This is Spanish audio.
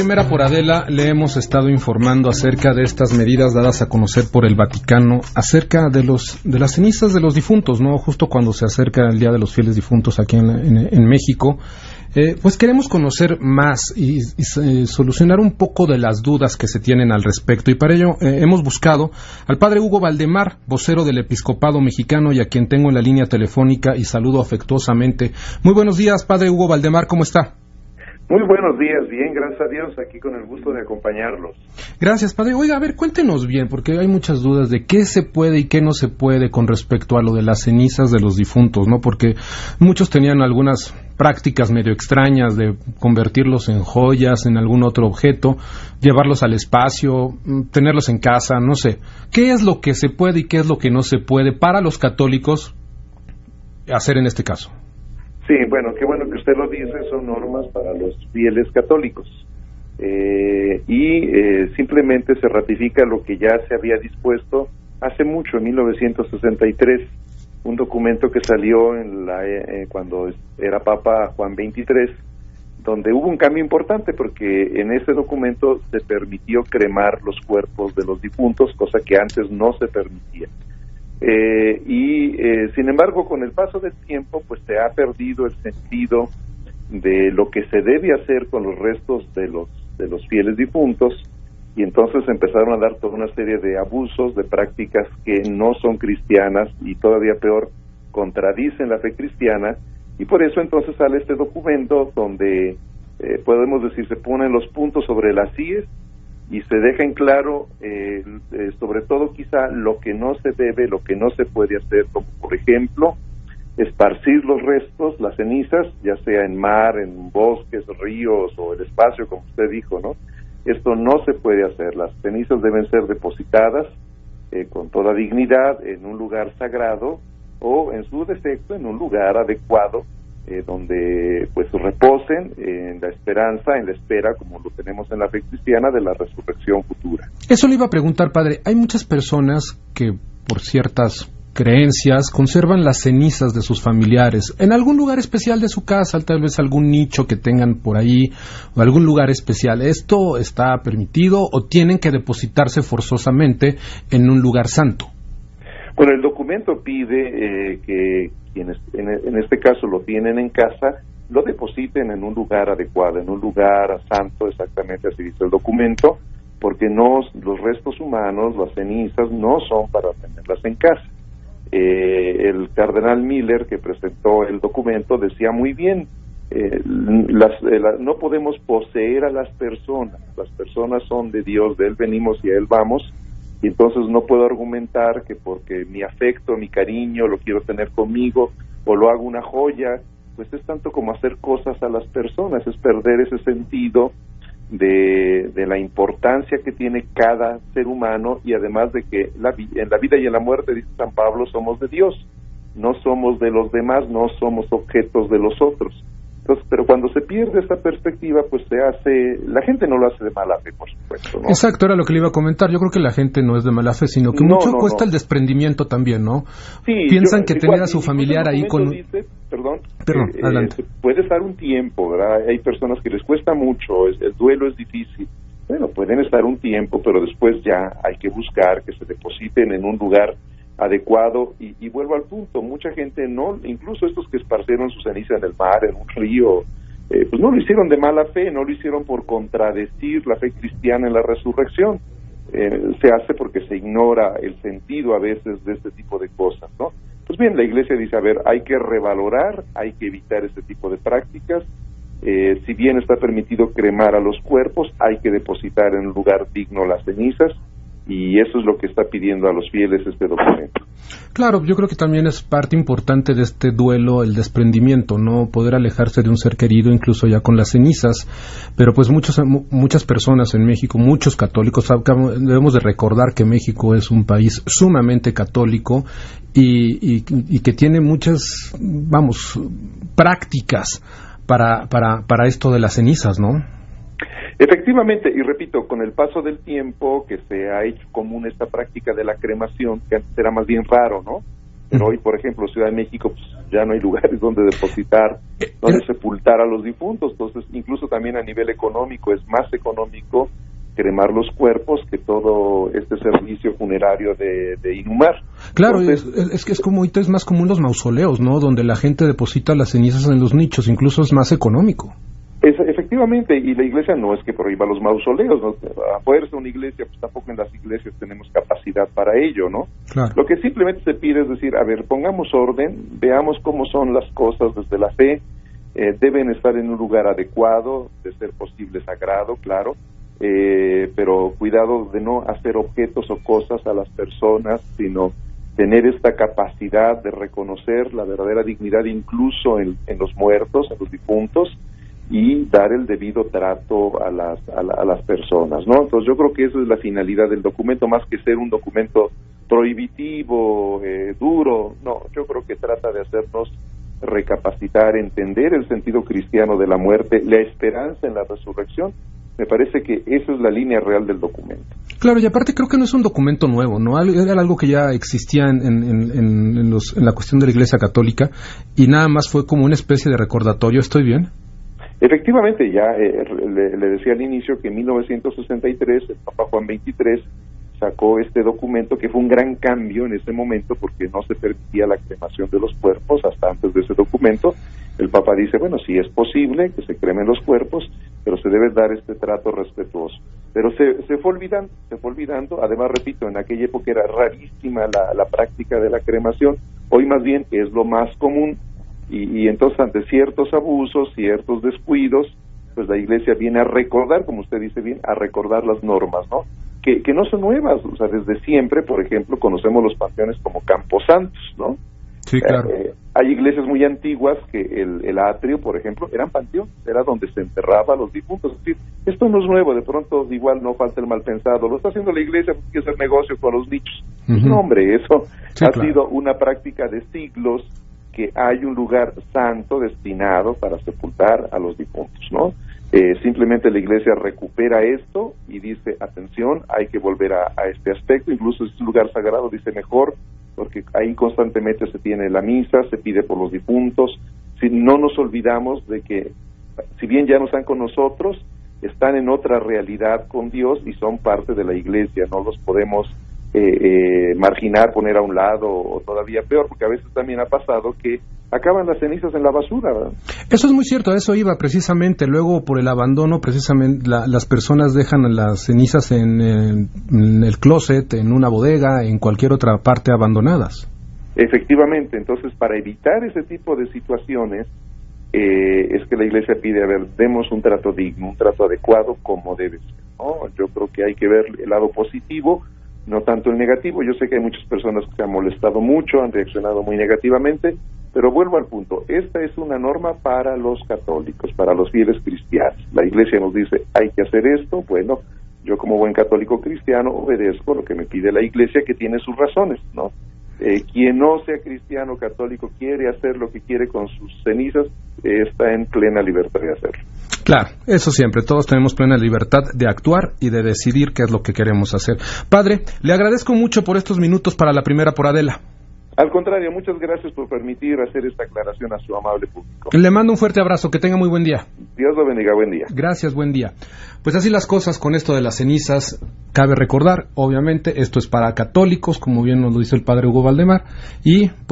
Primera por Adela le hemos estado informando acerca de estas medidas dadas a conocer por el Vaticano acerca de las cenizas de los difuntos, ¿no? Justo cuando se acerca el Día de los Fieles Difuntos aquí en México. Pues queremos conocer más y solucionar un poco de las dudas que se tienen al respecto, y para ello hemos buscado al padre Hugo Valdemar, vocero del Episcopado Mexicano, y a quien tengo en la línea telefónica y saludo afectuosamente. Muy buenos días, padre Hugo Valdemar, ¿cómo está? Muy buenos días, bien, gracias a Dios, aquí con el gusto de acompañarlos. Gracias, padre. Oiga, a ver, cuéntenos bien, porque hay muchas dudas de qué se puede y qué no se puede con respecto a lo de las cenizas de los difuntos, ¿no? Porque muchos tenían algunas prácticas medio extrañas de convertirlos en joyas, en algún otro objeto, llevarlos al espacio, tenerlos en casa, no sé. ¿Qué es lo que se puede y qué es lo que no se puede para los católicos hacer en este caso? Sí, bueno, qué bueno que usted lo dice, son normas para los fieles católicos. Simplemente se ratifica lo que ya se había dispuesto hace mucho, en 1963, un documento que salió cuando era Papa Juan XXIII, donde hubo un cambio importante, porque en ese documento se permitió cremar los cuerpos de los difuntos, cosa que antes no se permitía. Sin embargo, con el paso del tiempo, pues se ha perdido el sentido de lo que se debe hacer con los restos de los fieles difuntos, y entonces empezaron a dar toda una serie de abusos, de prácticas que no son cristianas y todavía peor, contradicen la fe cristiana, y por eso entonces sale este documento donde podemos decir se ponen los puntos sobre las íes y se deja en claro sobre todo quizá lo que no se debe, lo que no se puede hacer, como por ejemplo esparcir los restos, las cenizas, ya sea en mar, en bosques, ríos o el espacio, como usted dijo, ¿no? Esto no se puede hacer. Las cenizas deben ser depositadas con toda dignidad en un lugar sagrado o, en su defecto, en un lugar adecuado donde pues reposen en la esperanza, en la espera, como lo tenemos en la fe cristiana, de la resurrección futura. Eso le iba a preguntar, padre. Hay muchas personas que por ciertas creencias conservan las cenizas de sus familiares en algún lugar especial de su casa, tal vez algún nicho que tengan por ahí o algún lugar especial. ¿Esto está permitido o tienen que depositarse forzosamente en un lugar santo? Bueno, el documento pide que quienes en este caso lo tienen en casa lo depositen en un lugar adecuado, en un lugar santo, exactamente así dice el documento, porque los restos humanos, las cenizas, no son para tenerlas en casa. El cardenal Miller, que presentó el documento, decía muy bien, no podemos poseer a las personas son de Dios, de Él venimos y a Él vamos, y entonces no puedo argumentar que porque mi afecto, mi cariño, lo quiero tener conmigo, o lo hago una joya, pues es tanto como hacer cosas a las personas, es perder ese sentido de la importancia que tiene cada ser humano, y además de que en la vida y en la muerte, dice San Pablo, somos de Dios, no somos de los demás, no somos objetos de los otros. Entonces, pero cuando se pierde esta perspectiva, pues la gente no lo hace de mala fe, por supuesto, ¿no? Exacto, era lo que le iba a comentar. Yo creo que la gente no es de mala fe, sino que mucho cuesta el desprendimiento también, ¿no? Sí, piensan que tener a su familiar ahí con... Perdón, adelante. Puede estar un tiempo, ¿verdad? Hay personas que les cuesta mucho, el duelo es difícil. Bueno, pueden estar un tiempo, pero después ya hay que buscar que se depositen en un lugar adecuado, y vuelvo al punto, mucha gente no, incluso estos que esparcieron su ceniza en el mar, en un río, pues no lo hicieron de mala fe, no lo hicieron por contradecir la fe cristiana en la resurrección. Se hace porque se ignora el sentido a veces de este tipo de cosas, ¿no? Pues bien, la Iglesia dice, a ver, hay que revalorar, hay que evitar este tipo de prácticas. Si bien está permitido cremar a los cuerpos, hay que depositar en un lugar digno las cenizas, y eso es lo que está pidiendo a los fieles este documento. Claro, yo creo que también es parte importante de este duelo el desprendimiento, no poder alejarse de un ser querido, incluso ya con las cenizas, pero pues muchas personas en México, muchos católicos, debemos de recordar que México es un país sumamente católico y que tiene muchas, prácticas para esto de las cenizas, ¿no? Efectivamente, y repito, con el paso del tiempo que se ha hecho común esta práctica de la cremación, que antes era más bien raro, ¿no? Pero hoy, por ejemplo, Ciudad de México, pues, ya no hay lugares donde depositar, donde sepultar a los difuntos. Entonces, incluso también a nivel económico, es más económico cremar los cuerpos que todo este servicio funerario de inhumar. Claro, es que es más común los mausoleos, ¿no? Donde la gente deposita las cenizas en los nichos, incluso es más económico. Efectivamente, y la iglesia no es que prohíba los mausoleos, ¿no? A fuerza una iglesia, pues tampoco en las iglesias tenemos capacidad para ello, ¿no? Claro. Lo que simplemente se pide es decir, a ver, pongamos orden, veamos cómo son las cosas desde la fe, deben estar en un lugar adecuado, de ser posible sagrado, claro, pero cuidado de no hacer objetos o cosas a las personas, sino tener esta capacidad de reconocer la verdadera dignidad incluso en los muertos, en los difuntos, y dar el debido trato a las personas, ¿no? Entonces yo creo que esa es la finalidad del documento, más que ser un documento prohibitivo, duro. No, yo creo que trata de hacernos recapacitar, entender el sentido cristiano de la muerte, la esperanza en la resurrección. Me parece que esa es la línea real del documento. Claro, y aparte creo que no es un documento nuevo, ¿no? Era algo que ya existía en la cuestión de la Iglesia Católica, y nada más fue como una especie de recordatorio. ¿Estoy bien? Efectivamente, ya le decía al inicio que en 1963 el Papa Juan XXIII sacó este documento, que fue un gran cambio en ese momento porque no se permitía la cremación de los cuerpos hasta antes de ese documento. El Papa dice, bueno, sí es posible que se cremen los cuerpos, pero se debe dar este trato respetuoso. Pero se fue olvidando, además, repito, en aquella época era rarísima la práctica de la cremación, hoy más bien es lo más común. Y entonces ante ciertos abusos, ciertos descuidos, pues la Iglesia viene a recordar, como usted dice bien, a recordar las normas, ¿no? Que no son nuevas, o sea, desde siempre, por ejemplo, conocemos los panteones como camposantos, ¿no? Sí, claro. Hay iglesias muy antiguas que el atrio, por ejemplo, eran panteones, era donde se enterraba a los difuntos. Es decir, esto no es nuevo, de pronto igual no falta el mal pensado, lo está haciendo la Iglesia porque quiere hacer negocio con los nichos. No, hombre, eso sí, ha sido una práctica de siglos, que hay un lugar santo destinado para sepultar a los difuntos, ¿no? Simplemente la Iglesia recupera esto y dice, atención, hay que volver a este aspecto, incluso es un lugar sagrado, dice mejor, porque ahí constantemente se tiene la misa, se pide por los difuntos. Si no nos olvidamos de que, si bien ya no están con nosotros, están en otra realidad con Dios y son parte de la Iglesia, no los podemos marginar, poner a un lado, o todavía peor, porque a veces también ha pasado que acaban las cenizas en la basura, ¿verdad? Eso es muy cierto, a eso iba precisamente. Luego, por el abandono, precisamente las personas dejan las cenizas en el closet, en una bodega, en cualquier otra parte abandonadas. Efectivamente, entonces para evitar ese tipo de situaciones es que la Iglesia pide, a ver, demos un trato digno, un trato adecuado como debe ser, ¿no? Yo creo que hay que ver el lado positivo, no tanto el negativo. Yo sé que hay muchas personas que se han molestado mucho, han reaccionado muy negativamente, pero vuelvo al punto, esta es una norma para los católicos, para los fieles cristianos. La Iglesia nos dice, hay que hacer esto, bueno, yo como buen católico cristiano obedezco lo que me pide la Iglesia, que tiene sus razones, ¿no? Quien no sea cristiano católico quiere hacer lo que quiere con sus cenizas, está en plena libertad de hacerlo. Claro, eso siempre, todos tenemos plena libertad de actuar y de decidir qué es lo que queremos hacer. Padre, le agradezco mucho por estos minutos para La Primera por Adela. Al contrario, muchas gracias por permitir hacer esta aclaración a su amable público. Le mando un fuerte abrazo, que tenga muy buen día. Dios lo bendiga, buen día. Gracias, buen día. Pues así las cosas con esto de las cenizas. Cabe recordar, obviamente, esto es para católicos, como bien nos lo dice el padre Hugo Valdemar, y